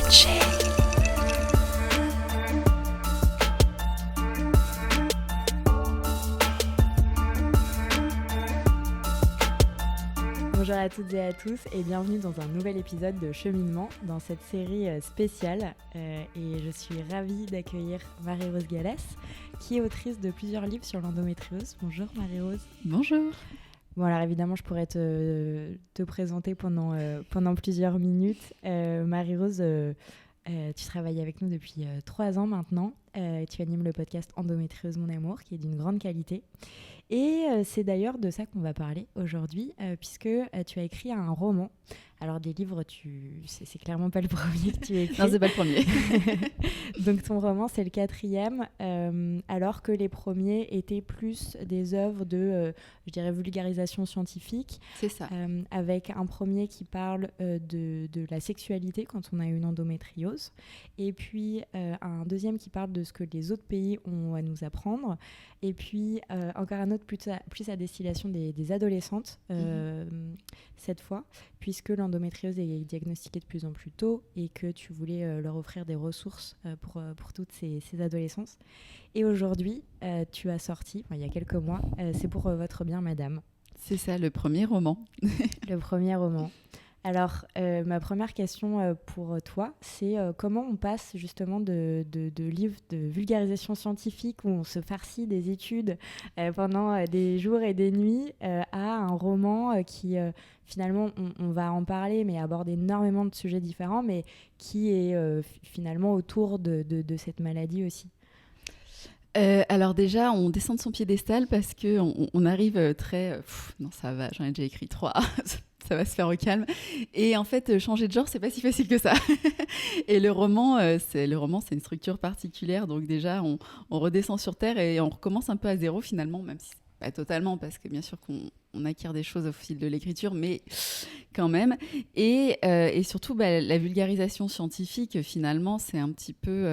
Coacher. Bonjour à toutes et à tous et bienvenue dans un nouvel épisode de Cheminement dans cette série spéciale et je suis ravie d'accueillir Marie-Rose Gallès qui est autrice de plusieurs livres sur l'endométriose. Bonjour Marie-Rose. Bonjour. Bon alors évidemment je pourrais te présenter pendant plusieurs minutes. Marie-Rose, tu travailles avec nous depuis 3 ans maintenant. Tu animes le podcast Endométriose Mon Amour qui est d'une grande qualité. Et c'est d'ailleurs de ça qu'on va parler aujourd'hui, puisque tu as écrit un roman. Alors des livres, c'est clairement pas le premier que tu as écrit. Non, c'est pas le premier. Donc ton roman, c'est le 4e, alors que les premiers étaient plus des œuvres de, je dirais, vulgarisation scientifique. C'est ça. Avec un premier qui parle de la sexualité quand on a une endométriose. Et puis un deuxième qui parle de ce que les autres pays ont à nous apprendre. Et puis encore un autre plus à destination des adolescentes, cette fois, puisque l'endométriose est diagnostiquée de plus en plus tôt et que tu voulais leur offrir des ressources pour toutes ces adolescentes. Et aujourd'hui, tu as sorti, il y a quelques mois, C'est pour votre bien, madame. C'est ça, le premier roman. Le premier roman. Alors, ma première question pour toi, c'est comment on passe justement de livres de vulgarisation scientifique où on se farcit des études pendant des jours et des nuits à un roman qui, finalement, on va en parler, mais aborde énormément de sujets différents, mais qui est finalement autour de cette maladie aussi. Alors déjà, on descend de son piédestal parce qu'on arrive très... non, ça va, j'en ai déjà écrit 3. Ça va se faire au calme. Et en fait, changer de genre, c'est pas si facile que ça. Et le roman, c'est une structure particulière. Donc déjà, on redescend sur Terre et on recommence un peu à zéro finalement, même si pas totalement, parce que bien sûr qu'on acquiert des choses au fil de l'écriture, mais quand même. Et surtout, la vulgarisation scientifique, finalement, c'est un petit peu...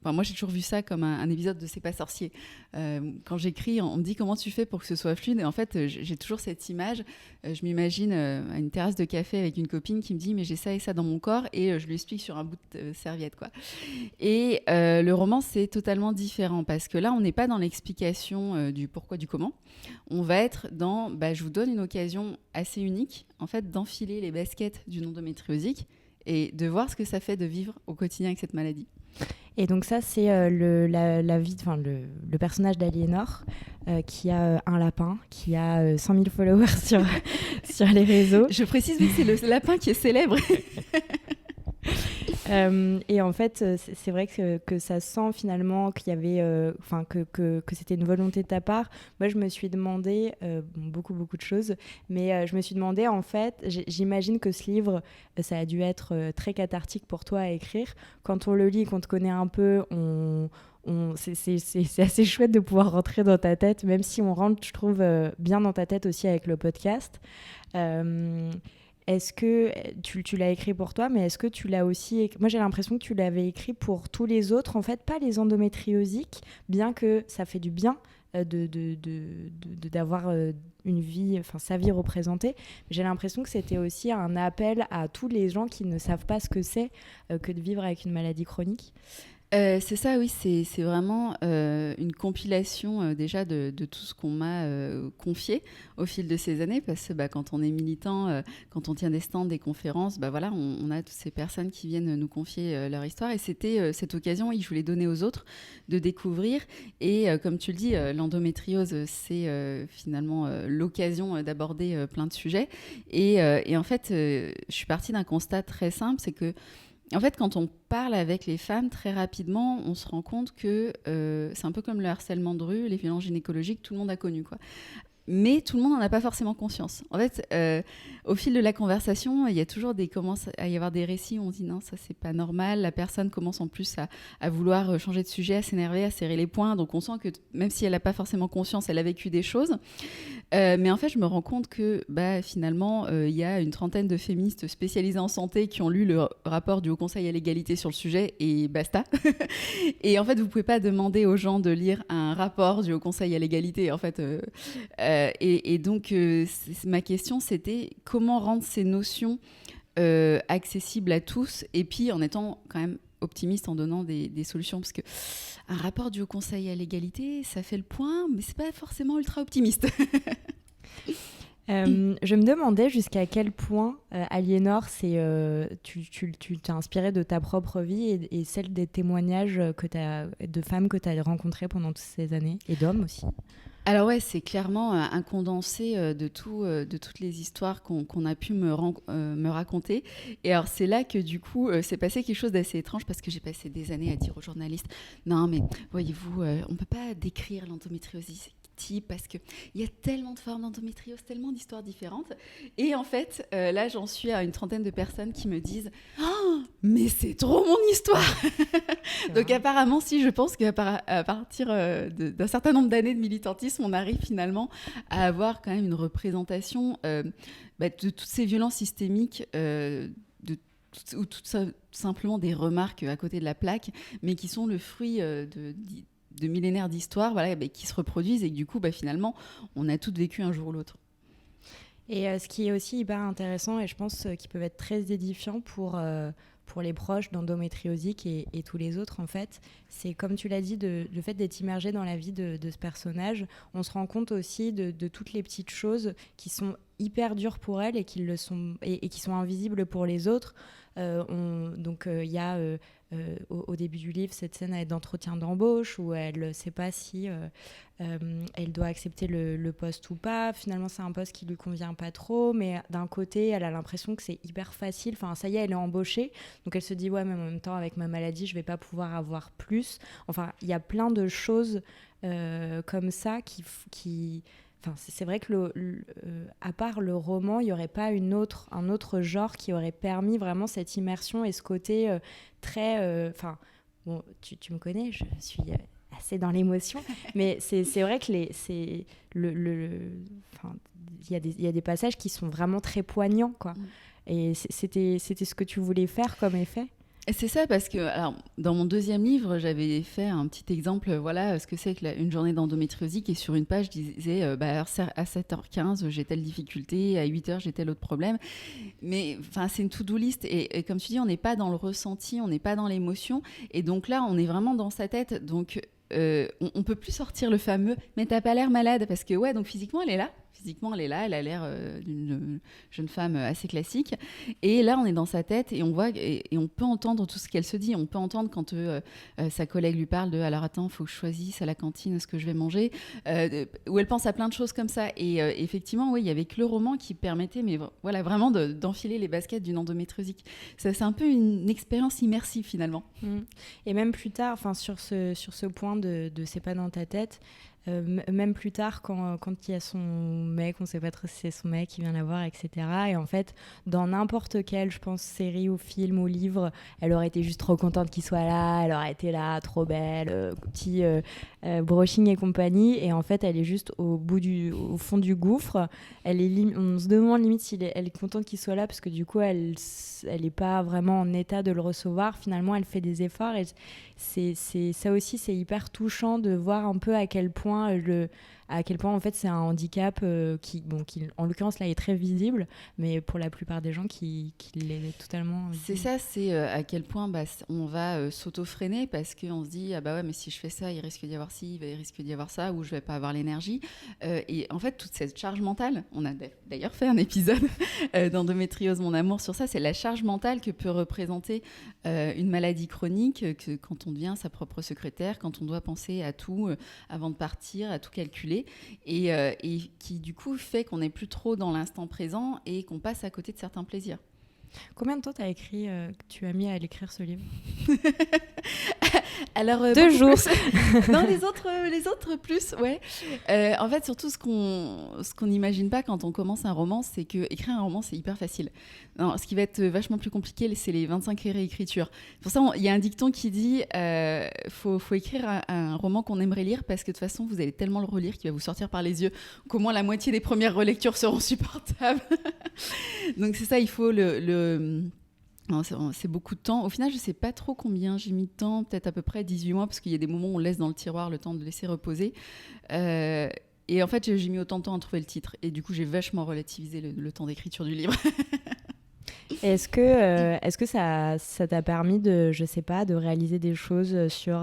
moi, j'ai toujours vu ça comme un épisode de C'est pas sorcier. Quand j'écris, on me dit comment tu fais pour que ce soit fluide. Et en fait, j'ai toujours cette image. Je m'imagine à une terrasse de café avec une copine qui me dit « mais j'ai ça et ça dans mon corps » et je lui explique sur un bout de serviette, quoi. Et le roman, c'est totalement différent parce que là, on n'est pas dans l'explication du pourquoi, du comment. On va être dans... je vous donne une occasion assez unique, en fait, d'enfiler les baskets d'une endométriosique et de voir ce que ça fait de vivre au quotidien avec cette maladie. Et donc ça, c'est la vie, le personnage d'Aliénor qui a un lapin, qui a 100 000 followers sur les réseaux. Je précise, oui, c'est le lapin qui est célèbre. Et en fait, c'est vrai que ça sent finalement qu'il y avait, que c'était une volonté de ta part. Moi, je me suis demandé beaucoup de choses, mais je me suis demandé en fait, j'imagine que ce livre, ça a dû être très cathartique pour toi à écrire. Quand on le lit, qu'on te connaît un peu, c'est assez chouette de pouvoir rentrer dans ta tête, même si on rentre, je trouve, bien dans ta tête aussi avec le podcast. Est-ce que tu l'as écrit pour toi, mais est-ce que tu l'as aussi... Moi, j'ai l'impression que tu l'avais écrit pour tous les autres, en fait, pas les endométriosiques, bien que ça fait du bien d'avoir une vie, sa vie représentée. J'ai l'impression que c'était aussi un appel à tous les gens qui ne savent pas ce que c'est que de vivre avec une maladie chronique. C'est ça, oui, c'est vraiment une compilation déjà de tout ce qu'on m'a confié au fil de ces années, parce que quand on est militant, quand on tient des stands, des conférences, on a toutes ces personnes qui viennent nous confier leur histoire, et c'était cette occasion, oui, je voulais donner aux autres de découvrir, et comme tu le dis, l'endométriose, c'est finalement l'occasion d'aborder plein de sujets, et en fait, je suis partie d'un constat très simple, c'est que en fait, quand on parle avec les femmes, très rapidement, on se rend compte que c'est un peu comme le harcèlement de rue, les violences gynécologiques, tout le monde a connu, quoi. Mais tout le monde n'en a pas forcément conscience. En fait, au fil de la conversation, il y a toujours commence à y avoir des récits où on dit non, ça c'est pas normal. La personne commence en plus à vouloir changer de sujet, à s'énerver, à serrer les poings. Donc on sent que même si elle n'a pas forcément conscience, elle a vécu des choses. Mais en fait, je me rends compte que finalement, il y a une trentaine de féministes spécialisées en santé qui ont lu le rapport du Haut Conseil à l'égalité sur le sujet et basta. Et en fait, vous pouvez pas demander aux gens de lire un rapport du Haut Conseil à l'égalité. En fait, et donc, ma question, c'était comment rendre ces notions accessible à tous, et puis en étant quand même optimiste en donnant des solutions, parce que un rapport du Haut Conseil à l'égalité, ça fait le point, mais c'est pas forcément ultra optimiste. Je me demandais jusqu'à quel point, Aliénor, tu t'es inspirée de ta propre vie et celle des témoignages de femmes que tu as rencontrées pendant toutes ces années, et d'hommes aussi. Alors ouais, c'est clairement un condensé de toutes les histoires qu'on a pu me raconter. Et alors c'est là que du coup, c'est passé quelque chose d'assez étrange, parce que j'ai passé des années à dire aux journalistes, non mais voyez-vous, on ne peut pas décrire l'endométriose parce qu'il y a tellement de formes d'endométriose, tellement d'histoires différentes. Et en fait, là, j'en suis à une trentaine de personnes qui me disent « Oh, mais c'est trop mon histoire !» Donc apparemment, si, je pense qu'à partir d'un certain nombre d'années de militantisme, on arrive finalement à avoir quand même une représentation de toutes ces violences systémiques, ou tout simplement des remarques à côté de la plaque, mais qui sont le fruit de millénaires d'histoire, voilà, qui se reproduisent, et que du coup, finalement, on a toutes vécu un jour ou l'autre. Et ce qui est aussi hyper intéressant, et je pense qui peut être très édifiant pour les proches d'endométriosiques et tous les autres, en fait, c'est, comme tu l'as dit, le fait d'être immergé dans la vie de ce personnage. On se rend compte aussi de toutes les petites choses qui sont hyper dures pour elle et qui sont invisibles pour les autres. Donc il y a au début du livre cette scène d'entretien d'embauche où elle ne sait pas si elle doit accepter le poste ou pas. Finalement, c'est un poste qui lui convient pas trop, mais d'un côté, elle a l'impression que c'est hyper facile. Enfin, ça y est, elle est embauchée, donc elle se dit ouais, mais en même temps, avec ma maladie, je vais pas pouvoir avoir plus. Enfin, il y a plein de choses comme ça qui Enfin, c'est vrai que à part le roman, il n'y aurait pas un autre genre qui aurait permis vraiment cette immersion et ce côté très... Enfin, bon, tu me connais, je suis assez dans l'émotion, mais c'est vrai que il y a des passages qui sont vraiment très poignants, quoi. Et c'était ce que tu voulais faire comme effet. C'est ça, parce que alors, dans mon deuxième livre, j'avais fait un petit exemple, voilà, ce que c'est que une journée d'endométriose, et sur une page, je disais, à 7h15, j'ai telle difficulté, à 8h, j'ai tel autre problème. Mais c'est une to-do list, et comme tu dis, on n'est pas dans le ressenti, on n'est pas dans l'émotion, et donc là, on est vraiment dans sa tête, donc on peut plus sortir le fameux « mais t'as pas l'air malade », parce que ouais, donc physiquement, elle est là. Elle a l'air d'une jeune femme assez classique. Et là, on est dans sa tête et on voit et on peut entendre tout ce qu'elle se dit. On peut entendre quand sa collègue lui parle de « alors attends, il faut que je choisisse à la cantine ce que je vais manger », où elle pense à plein de choses comme ça. Et effectivement, oui, il y avait que le roman qui permettait, mais voilà, vraiment d'enfiler les baskets d'une endométriosique. C'est un peu une expérience immersive finalement. Et même plus tard, sur ce point de c'est pas dans ta tête, même plus tard quand il y a son mec, on sait pas trop si c'est son mec qui vient la voir, etc. Et en fait, dans n'importe quelle, je pense, série ou film ou livre, elle aurait été juste trop contente qu'il soit là, elle aurait été là, trop belle, petit brushing et compagnie. Et en fait, elle est juste au fond du gouffre. On se demande limite si elle est contente qu'il soit là, parce que du coup, elle est pas vraiment en état de le recevoir. Finalement, elle fait des efforts, et ça aussi, c'est hyper touchant de voir un peu à quel point en fait c'est un handicap qui en l'occurrence là est très visible, mais pour la plupart des gens qui l'est totalement c'est ça, c'est à quel point on va s'auto-freiner, parce qu'on se dit ah bah ouais, mais si je fais ça, il risque d'y avoir ci, il risque d'y avoir ça, ou je vais pas avoir l'énergie, et en fait toute cette charge mentale, on a d'ailleurs fait un épisode d'Endométriose mon amour sur ça, c'est la charge mentale que peut représenter une maladie chronique, que quand on devient sa propre secrétaire, quand on doit penser à tout avant de partir, à tout calculer, et qui du coup fait qu'on n'est plus trop dans l'instant présent et qu'on passe à côté de certains plaisirs. Combien de temps tu as mis à l'écrire ce livre? Alors 2 jours. Non, les autres plus, ouais. En fait, surtout ce qu'on n'imagine pas quand on commence un roman, c'est que écrire un roman, c'est hyper facile. Non, ce qui va être vachement plus compliqué, c'est les 25 réécritures. Pour ça, il y a un dicton qui dit faut écrire un roman qu'on aimerait lire, parce que de toute façon, vous allez tellement le relire qu'il va vous sortir par les yeux qu'au moins la moitié des premières relectures seront supportables. Donc c'est ça, il faut Non, c'est beaucoup de temps. Au final, je ne sais pas trop combien j'ai mis de temps, peut-être à peu près 18 mois, parce qu'il y a des moments où on laisse dans le tiroir le temps de laisser reposer. Et en fait, j'ai mis autant de temps à trouver le titre. Et du coup, j'ai vachement relativisé le temps d'écriture du livre. Est-ce que ça t'a permis de, je sais pas, de réaliser des choses sur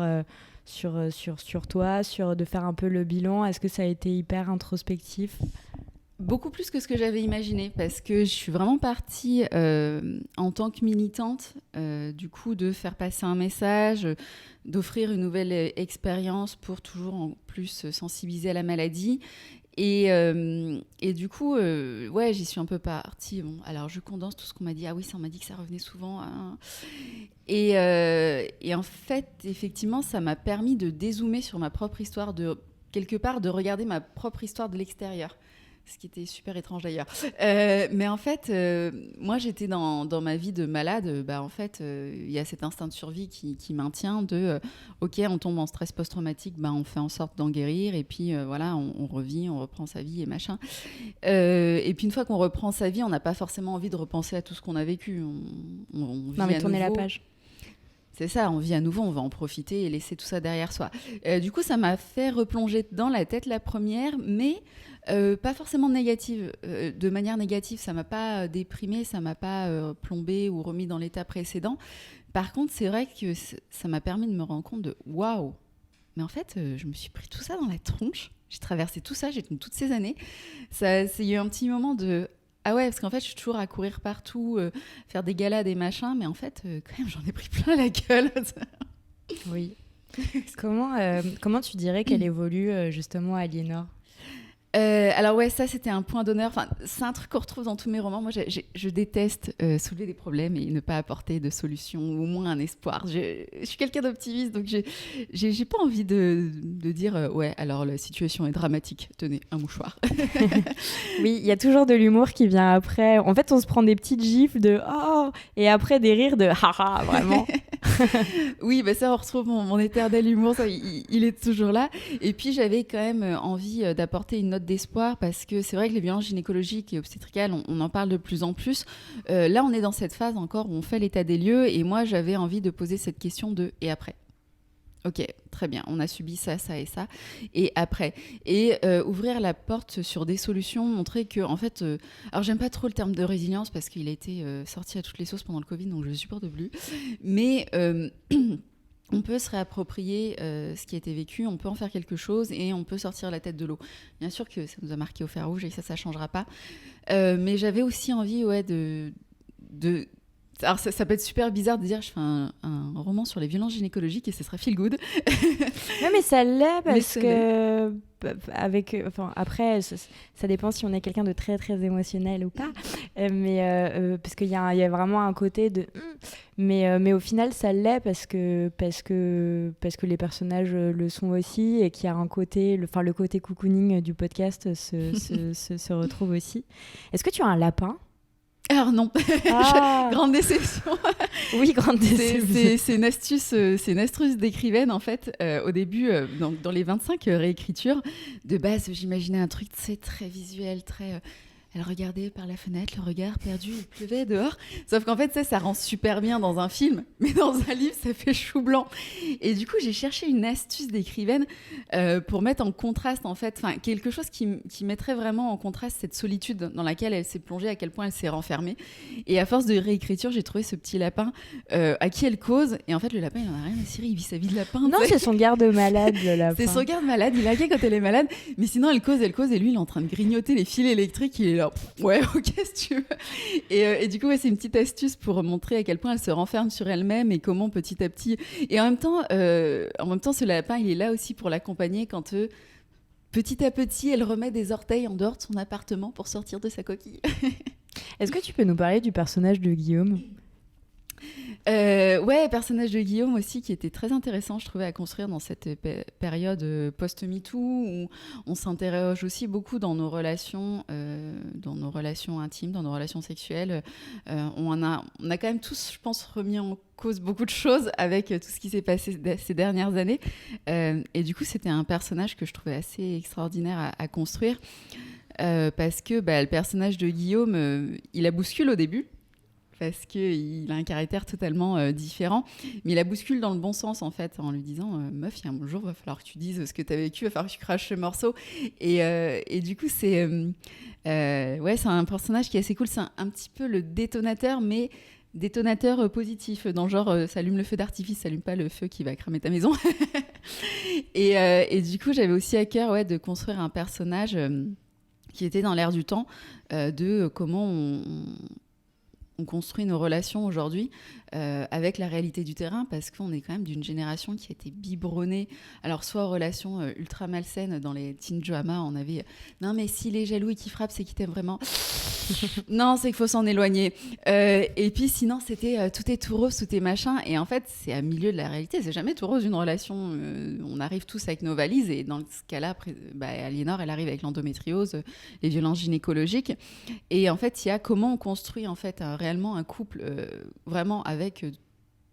toi, de faire un peu le bilan? Est-ce que ça a été hyper introspectif? Beaucoup plus que ce que j'avais imaginé, parce que je suis vraiment partie en tant que militante, du coup, de faire passer un message, d'offrir une nouvelle expérience pour toujours en plus sensibiliser à la maladie. Et du coup, ouais, j'y suis un peu partie. Bon, alors, je condense tout ce qu'on m'a dit. Ah oui, ça, on m'a dit que ça revenait souvent. Hein. Et en fait, effectivement, ça m'a permis de dézoomer sur ma propre histoire, quelque part, de regarder ma propre histoire de l'extérieur. Ce qui était super étrange d'ailleurs. Mais en fait, moi, j'étais dans ma vie de malade. En fait, il y a cet instinct de survie qui maintient OK, on tombe en stress post-traumatique, on fait en sorte d'en guérir. Et puis, voilà, on revit, on reprend sa vie et machin. Et puis, une fois qu'on reprend sa vie, on n'a pas forcément envie de repenser à tout ce qu'on a vécu. On vit Non, mais à tourner nouveau. la page. C'est ça, on vit à nouveau, on va en profiter et laisser tout ça derrière soi. Du coup, ça m'a fait replonger dans la tête la première, mais pas forcément négative. De manière négative, ça m'a pas déprimée, ça m'a pas plombée ou remis dans l'état précédent. Par contre, c'est vrai que ça m'a permis de me rendre compte de waouh, mais en fait, je me suis pris tout ça dans la tronche. J'ai traversé tout ça, j'ai tenu toutes ces années. Il y a eu un petit moment de ah ouais, parce qu'en fait, je suis toujours à courir partout, faire des galas, des machins, mais en fait, quand même, j'en ai pris plein la gueule. Oui. Comment tu dirais qu'elle évolue justement, Aliénor? Alors ouais, ça c'était un point d'honneur. Enfin, c'est un truc qu'on retrouve dans tous mes romans. Moi, je déteste soulever des problèmes et ne pas apporter de solution ou au moins un espoir. Je suis quelqu'un d'optimiste, donc j'ai pas envie de dire ouais. Alors la situation est dramatique. Tenez un mouchoir. Oui, il y a toujours de l'humour qui vient après. En fait, on se prend des petites gifles de oh et après des rires de haha, vraiment. Oui, ça on retrouve mon éternel humour. Ça, il est toujours là. Et puis j'avais quand même envie d'apporter une note d'espoir parce que c'est vrai que les violences gynécologiques et obstétricales, on en parle de plus en plus. Là, on est dans cette phase encore où on fait l'état des lieux et moi, j'avais envie de poser cette question de « et après ?» Ok, très bien, on a subi ça, ça et ça. Et après, ouvrir la porte sur des solutions, montrer que, en fait, alors j'aime pas trop le terme de résilience parce qu'il a été sorti à toutes les sauces pendant le Covid, donc je le supporte plus. Mais on peut se réapproprier ce qui a été vécu, on peut en faire quelque chose et on peut sortir la tête de l'eau. Bien sûr que ça nous a marqué au fer rouge et ça changera pas. Mais j'avais aussi envie, ouais, de alors ça peut être super bizarre de dire je fais un roman sur les violences gynécologiques et ce serait feel good. Oui, mais ça l'est parce que après ça dépend si on est quelqu'un de très très émotionnel ou pas, parce qu'il y a vraiment un côté de mais au final ça l'est parce que les personnages le sont aussi et qu'il y a un côté le côté cocooning du podcast se retrouve aussi. Est-ce que tu as un lapin? Alors non, grande déception. Oui, grande déception. C'est une astuce d'écrivaine en fait. Au début, dans les 25 réécritures, de base, j'imaginais un truc très visuel, très... Elle regardait par la fenêtre, le regard perdu, il pleuvait dehors. Sauf qu'en fait, ça rend super bien dans un film, mais dans un livre, ça fait chou blanc. Et du coup, j'ai cherché une astuce d'écrivaine pour mettre en contraste, en fait, quelque chose qui mettrait vraiment en contraste cette solitude dans laquelle elle s'est plongée, à quel point elle s'est renfermée. Et à force de réécriture, j'ai trouvé ce petit lapin à qui elle cause. Et en fait, le lapin, il en a rien à cirer, il vit sa vie de lapin. Non, c'est son garde-malade, le lapin. C'est son garde-malade, il a quand elle est malade. Mais sinon, elle cause, et lui, il est en train de grignoter les fils électriques, il est ouais, ok, si tu veux. Et du coup, ouais, c'est une petite astuce pour montrer à quel point elle se renferme sur elle-même et comment petit à petit. Et en même temps, ce lapin, il est là aussi pour l'accompagner quand petit à petit, elle remet des orteils en dehors de son appartement pour sortir de sa coquille. Est-ce que tu peux nous parler du personnage de Guillaume ? Ouais, personnage de Guillaume aussi qui était très intéressant, je trouvais, à construire dans cette période post-MeToo où on s'interroge aussi beaucoup dans nos relations intimes, dans nos relations sexuelles. On a quand même tous, je pense, remis en cause beaucoup de choses avec tout ce qui s'est passé ces dernières années. Et du coup, c'était un personnage que je trouvais assez extraordinaire à construire parce que le personnage de Guillaume, il la bouscule au début. parce qu'il a un caractère totalement différent. Mais il la bouscule dans le bon sens, en fait, en lui disant meuf, il y a un jour, il va falloir que tu dises ce que tu as vécu, il va falloir que tu craches ce morceau. Et du coup, c'est un personnage qui est assez cool. C'est un petit peu le détonateur, mais détonateur positif, dans le genre ça allume le feu d'artifice, ça allume pas le feu qui va cramer ta maison. et du coup, j'avais aussi à cœur de construire un personnage qui était dans l'air du temps, de comment on construit nos relations aujourd'hui avec la réalité du terrain, parce qu'on est quand même d'une génération qui a été biberonnée, alors soit aux relations ultra malsaines. Dans les teen dramas, on avait non mais s'il est jaloux et qu'il frappe, c'est qu'il t'aime vraiment. Non, c'est qu'il faut s'en éloigner. Et puis sinon, c'était tout est tout rose, tout est machin. Et en fait, c'est à milieu de la réalité. C'est jamais tout rose une relation. On arrive tous avec nos valises. Et dans ce cas-là, Aliénor, elle arrive avec l'endométriose, les violences gynécologiques. Et en fait, il y a comment on construit en fait réellement un couple vraiment avec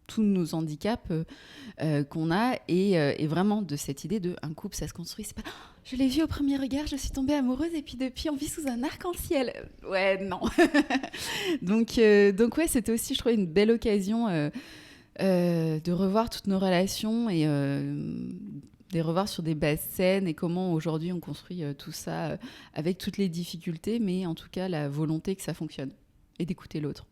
tous nos handicaps qu'on a, et vraiment de cette idée de un couple, ça se construit, c'est pas je l'ai vu au premier regard, je suis tombée amoureuse et puis depuis on vit sous un arc-en-ciel. Ouais, non. donc ouais, c'était aussi, je trouvais, une belle occasion de revoir toutes nos relations et de les revoir sur des bases saines, et comment aujourd'hui on construit tout ça avec toutes les difficultés, mais en tout cas la volonté que ça fonctionne et d'écouter l'autre.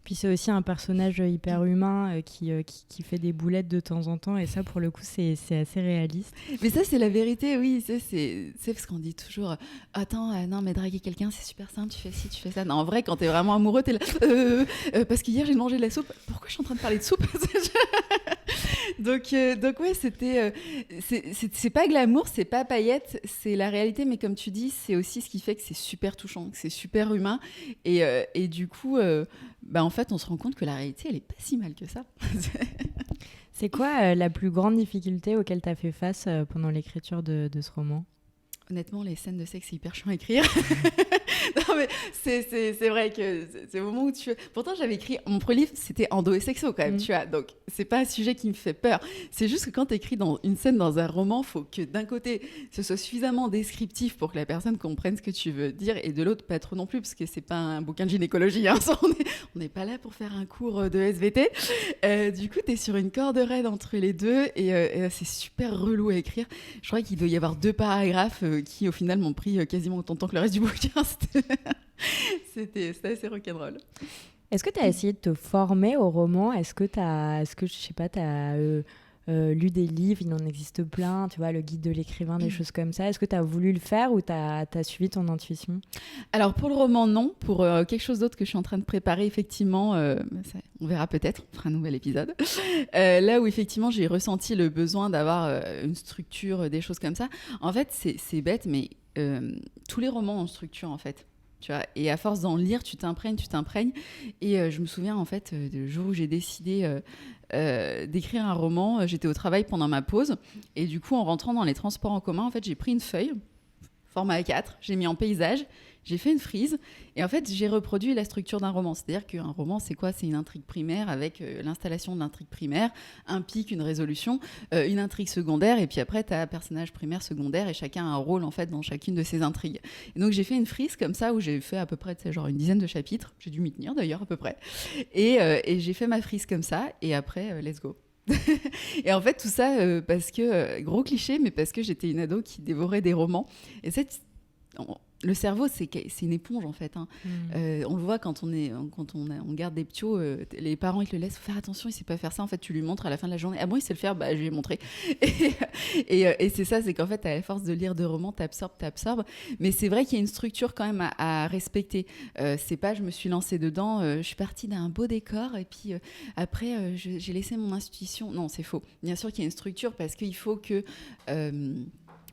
Puis c'est aussi un personnage hyper humain qui fait des boulettes de temps en temps, et ça, pour le coup, c'est assez réaliste. Mais ça, c'est la vérité, oui. C'est parce qu'on dit toujours attends, non, mais draguer quelqu'un, c'est super simple, tu fais ci, tu fais ça. Non, en vrai, quand t'es vraiment amoureux, t'es là parce qu'hier, j'ai mangé de la soupe. Pourquoi je suis en train de parler de soupe? Donc ouais, c'est pas glamour, c'est pas paillettes, c'est la réalité, mais comme tu dis, c'est aussi ce qui fait que c'est super touchant, que c'est super humain, et du coup, en fait, on se rend compte que la réalité, elle est pas si mal que ça. C'est quoi la plus grande difficulté auquel tu as fait face pendant l'écriture de ce roman ? Honnêtement, les scènes de sexe, c'est hyper chiant à écrire. Non, mais c'est vrai que c'est au moment où tu... Pourtant, j'avais écrit... Mon premier livre, c'était endo et sexo, quand même, tu vois. Donc, c'est pas un sujet qui me fait peur. C'est juste que quand tu écris une scène dans un roman, il faut que, d'un côté, ce soit suffisamment descriptif pour que la personne comprenne ce que tu veux dire, et de l'autre, pas trop non plus, parce que c'est pas un bouquin de gynécologie. Hein. On n'est pas là pour faire un cours de SVT. Du coup, tu es sur une corde raide entre les deux, et c'est super relou à écrire. Je crois qu'il doit y avoir 2 paragraphes qui, au final, m'ont pris quasiment autant de temps que le reste du bouquin. C'était assez rock'n'roll. Est-ce que tu as essayé de te former au roman ? Est-ce que je sais pas, tu as lu des livres, il en existe plein, tu vois, le guide de l'écrivain, des choses comme ça. Est-ce que tu as voulu le faire ou tu as suivi ton intuition ? Alors, pour le roman, non. Pour quelque chose d'autre que je suis en train de préparer, effectivement, on verra peut-être, on fera un nouvel épisode. Là où, effectivement, j'ai ressenti le besoin d'avoir une structure, des choses comme ça. En fait, c'est bête, mais tous les romans ont une structure, en fait. Tu vois, et à force d'en lire, tu t'imprègnes. Et je me souviens, en fait, du jour où j'ai décidé d'écrire un roman, j'étais au travail pendant ma pause. Et du coup, en rentrant dans les transports en commun, en fait, j'ai pris une feuille, format A4, j'ai mis en paysage, j'ai fait une frise, et en fait, j'ai reproduit la structure d'un roman. C'est-à-dire qu'un roman, c'est quoi ? C'est une intrigue primaire avec l'installation de l'intrigue primaire, un pic, une résolution, une intrigue secondaire, et puis après, tu as un personnage primaire, secondaire, et chacun a un rôle, en fait, dans chacune de ces intrigues. Et donc, j'ai fait une frise comme ça, où j'ai fait à peu près, genre une dizaine de chapitres. J'ai dû m'y tenir, d'ailleurs, à peu près. Et j'ai fait ma frise comme ça, et après, let's go. Et en fait, tout ça, parce que, gros cliché, mais parce que j'étais une ado qui dévorait des romans. Et le cerveau, c'est une éponge, en fait. Hein. On le voit quand on garde des ptios, les parents, ils te le laissent. Faut faire attention, il sait pas faire ça. En fait, tu lui montres à la fin de la journée. Ah bon, il sait le faire ? Bah, je lui ai montré. Et c'est ça, c'est qu'en fait, à la force de lire de romans, t'absorbes. Mais c'est vrai qu'il y a une structure quand même à respecter. C'est pas, je me suis lancée dedans, je suis partie d'un beau décor, et puis après, j'ai laissé mon intuition. Non, c'est faux. Bien sûr qu'il y a une structure, parce qu'il faut que...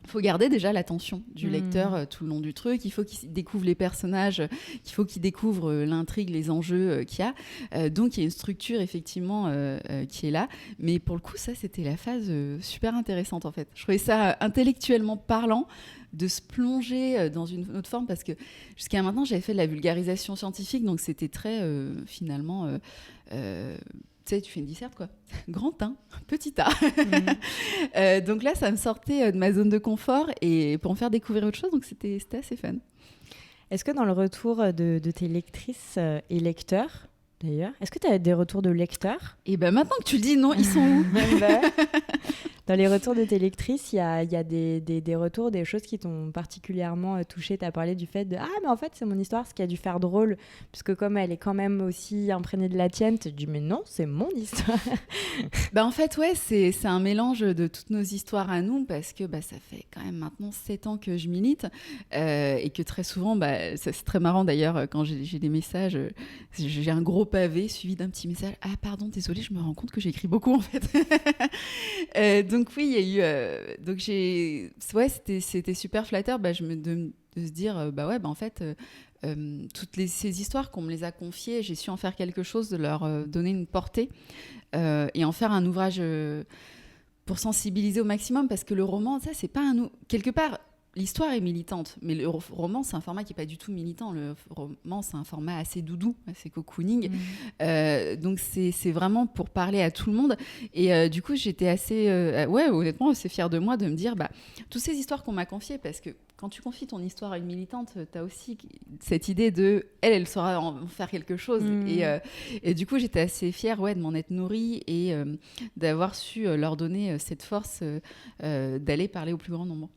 faut garder déjà l'attention du lecteur tout le long du truc. Il faut qu'il découvre les personnages, qu'il faut qu'il découvre l'intrigue, les enjeux qu'il y a. Donc, il y a une structure, effectivement, qui est là. Mais pour le coup, ça, c'était la phase super intéressante, en fait. Je trouvais ça intellectuellement parlant de se plonger dans une autre forme, parce que jusqu'à maintenant, j'avais fait de la vulgarisation scientifique, donc c'était très, finalement... tu sais, tu fais une disserte, quoi. Grand 1, petit A. Donc là, ça me sortait de ma zone de confort, et pour me faire découvrir autre chose, donc c'était assez fun. Est-ce que dans le retour de tes lectrices et lecteurs, d'ailleurs. Est-ce que tu as des retours de lecteurs? Et ben maintenant que tu le dis, non, ils sont où? Dans les retours de tes lectrices, il y a des retours, des choses qui t'ont particulièrement touchée. Tu as parlé du fait de « Ah, mais en fait, c'est mon histoire, ce qui a dû faire drôle. » Puisque comme elle est quand même aussi imprégnée de la tienne, tu te dis « Mais non, c'est mon histoire. » Bah en fait, ouais, c'est un mélange de toutes nos histoires à nous, parce que ça fait quand même maintenant 7 ans que je milite, et que très souvent, c'est très marrant d'ailleurs, quand j'ai des messages, j'ai un gros pavé suivi d'un petit message « Ah pardon, désolée, je me rends compte que j'écris beaucoup en fait. » Donc oui, il y a eu... c'était super flatteur de se dire, en fait... ces histoires qu'on me les a confiées, j'ai su en faire quelque chose, de leur donner une portée, et en faire un ouvrage pour sensibiliser au maximum, parce que le roman, ça, c'est pas quelque part, l'histoire est militante, mais le roman, c'est un format qui n'est pas du tout militant. Le roman, c'est un format assez doudou, assez cocooning. Donc, c'est vraiment pour parler à tout le monde. Et du coup, j'étais honnêtement, assez fière de moi de me dire, toutes ces histoires qu'on m'a confiées, parce que quand tu confies ton histoire à une militante, tu as aussi cette idée de elle saura en faire quelque chose. Et du coup, j'étais assez fière de m'en être nourrie, et d'avoir su leur donner cette force d'aller parler au plus grand nombre.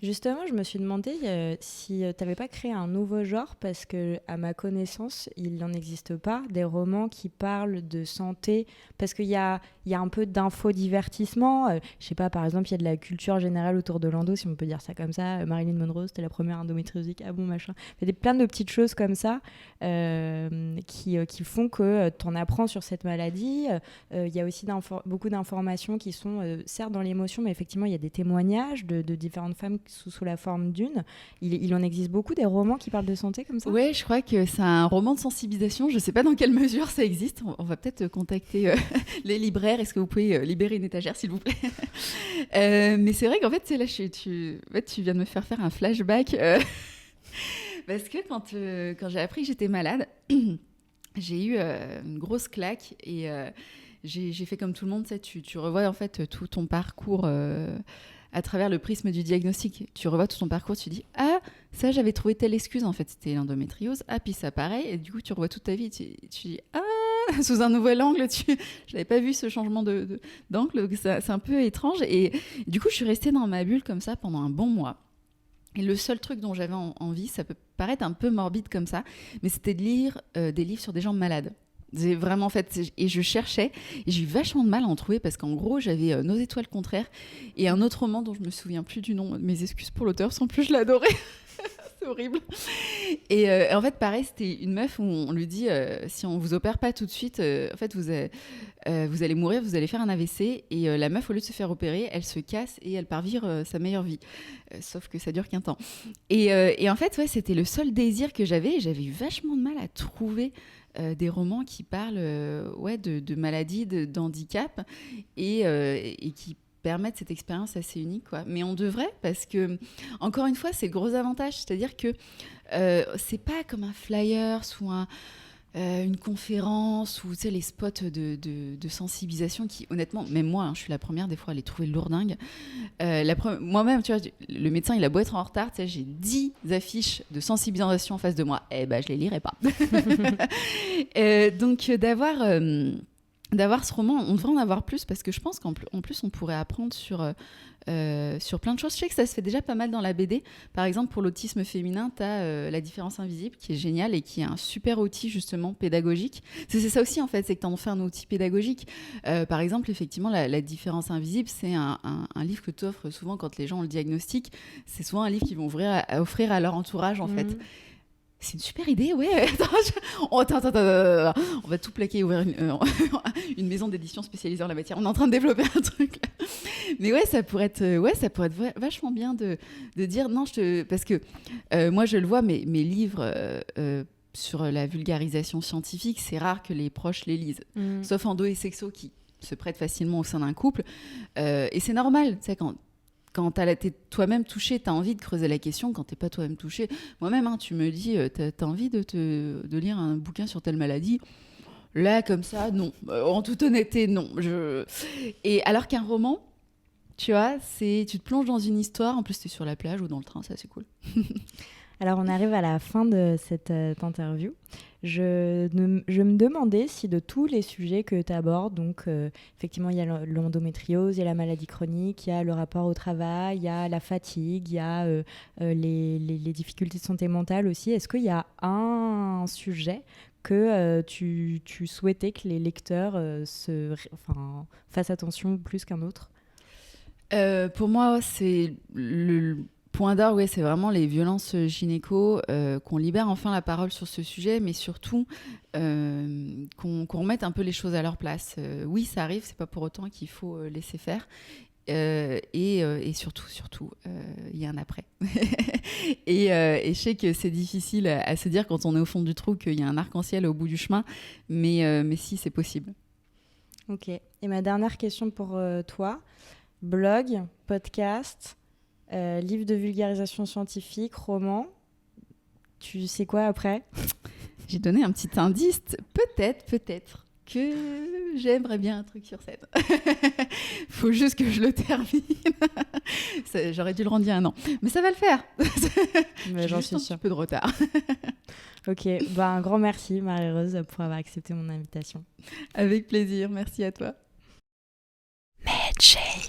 Justement, je me suis demandé si tu n'avais pas créé un nouveau genre, parce que, à ma connaissance, il n'en existe pas des romans qui parlent de santé, parce qu'il y a un peu d'infodivertissement. Je sais pas, par exemple, il y a de la culture générale autour de l'endo, si on peut dire ça comme ça. Marilyn Monroe, c'était la première endométriosique, ah bon, machin. Il y a plein de petites choses comme ça qui font que tu en apprends sur cette maladie. Il y a aussi beaucoup d'informations qui sont certes dans l'émotion, mais effectivement, il y a des témoignages de différentes femmes sous la forme d'une. Il en existe beaucoup des romans qui parlent de santé comme ça? Ouais, je crois que c'est un roman de sensibilisation. Je sais pas dans quelle mesure ça existe. On va peut-être contacter les libraires. Est-ce que vous pouvez libérer une étagère, s'il vous plaît? Mais c'est vrai qu'en fait, là, tu viens de me faire un flashback. Parce que quand j'ai appris que j'étais malade, j'ai eu une grosse claque, et j'ai fait comme tout le monde. Tu revois en fait tout ton parcours à travers le prisme du diagnostic. Tu revois tout ton parcours, tu dis « Ah, ça, j'avais trouvé telle excuse, en fait, c'était l'endométriose. Ah, puis ça, pareil. » Et du coup, tu revois toute ta vie, tu dis « Ah, sous un nouvel angle, je n'avais pas vu ce changement d'angle. » C'est un peu étrange. Et du coup, je suis restée dans ma bulle comme ça pendant un bon mois. Et le seul truc dont j'avais envie, ça peut paraître un peu morbide comme ça, mais c'était de lire des livres sur des gens malades. C'est vraiment, en fait, et je cherchais, et j'ai eu vachement de mal à en trouver, parce qu'en gros, j'avais Nos étoiles contraires et un autre roman dont je me souviens plus du nom. Mes excuses pour l'auteur, sans plus, je l'adorais. C'est horrible. Et en fait, pareil, c'était une meuf où on lui dit si on vous opère pas tout de suite, en fait, vous allez mourir, vous allez faire un AVC. Et la meuf, au lieu de se faire opérer, elle se casse et elle part vivre sa meilleure vie. Sauf que ça dure qu'un temps. Et en fait, c'était le seul désir que j'avais. J'avais eu vachement de mal à trouver des romans qui parlent de maladies, d'handicap, et qui permettre cette expérience assez unique, quoi. Mais on devrait, parce que, encore une fois, c'est le gros avantage, c'est-à-dire que c'est pas comme un flyer ou une conférence, ou les spots de sensibilisation qui, honnêtement, même moi, je suis la première des fois à les trouver lourdingues. Moi-même, tu vois, le médecin, il a beau être en retard, j'ai 10 affiches de sensibilisation en face de moi, je les lirai pas. Donc, d'avoir ce roman, on devrait en avoir plus, parce que je pense qu'en plus on pourrait apprendre sur plein de choses. Je sais que ça se fait déjà pas mal dans la BD. Par exemple, pour l'autisme féminin, tu as La différence invisible, qui est génial et qui est un super outil justement pédagogique. C'est ça aussi en fait, c'est que tu en fais un outil pédagogique. Par exemple, effectivement, la différence invisible, c'est un livre que tu offres souvent quand les gens ont le diagnostic. C'est souvent un livre qu'ils vont offrir à leur entourage en fait. C'est une super idée, ouais. Attends, on va tout plaquer et ouvrir une maison d'édition spécialisée en la matière. On est en train de développer un truc. Mais ça pourrait être vachement bien de dire non, parce que moi je le vois, mes livres sur la vulgarisation scientifique, c'est rare que les proches les lisent, sauf endo et sexo qui se prêtent facilement au sein d'un couple. Et c'est normal, tu sais, quand t'es toi-même touché, t'as envie de creuser la question. Quand t'es pas toi-même touché, moi-même, tu me dis, t'as envie de lire un bouquin sur telle maladie? Là, comme ça, non. En toute honnêteté, non. Et alors qu'un roman, tu vois, tu te plonges dans une histoire. En plus, t'es sur la plage ou dans le train, ça, c'est cool. Alors, on arrive à la fin de cette interview. Je me demandais si de tous les sujets que tu abordes, donc effectivement il y a l'endométriose, il y a la maladie chronique, il y a le rapport au travail, il y a la fatigue, il y a les difficultés de santé mentale aussi, est-ce qu'il y a un sujet que tu souhaitais que les lecteurs fassent attention plus qu'un autre? Pour moi, c'est le point d'orgue, ouais, c'est vraiment les violences gynéco, qu'on libère enfin la parole sur ce sujet, mais surtout qu'on remette un peu les choses à leur place. Oui, ça arrive, c'est pas pour autant qu'il faut laisser faire. Et surtout, il y a un après. Et je sais que c'est difficile à se dire quand on est au fond du trou qu'il y a un arc-en-ciel au bout du chemin, mais si, c'est possible. Ok. Et ma dernière question pour toi, blog, podcast, livre de vulgarisation scientifique, roman, tu sais quoi après? J'ai donné un petit indice, peut-être que j'aimerais bien un truc sur scène. Faut juste que je le termine. J'aurais dû le rendre il y a un an. Mais ça va le faire. J'en suis sûre. Un petit peu de retard. Ok, un grand merci Marie-Rose pour avoir accepté mon invitation. Avec plaisir, merci à toi. Medjay.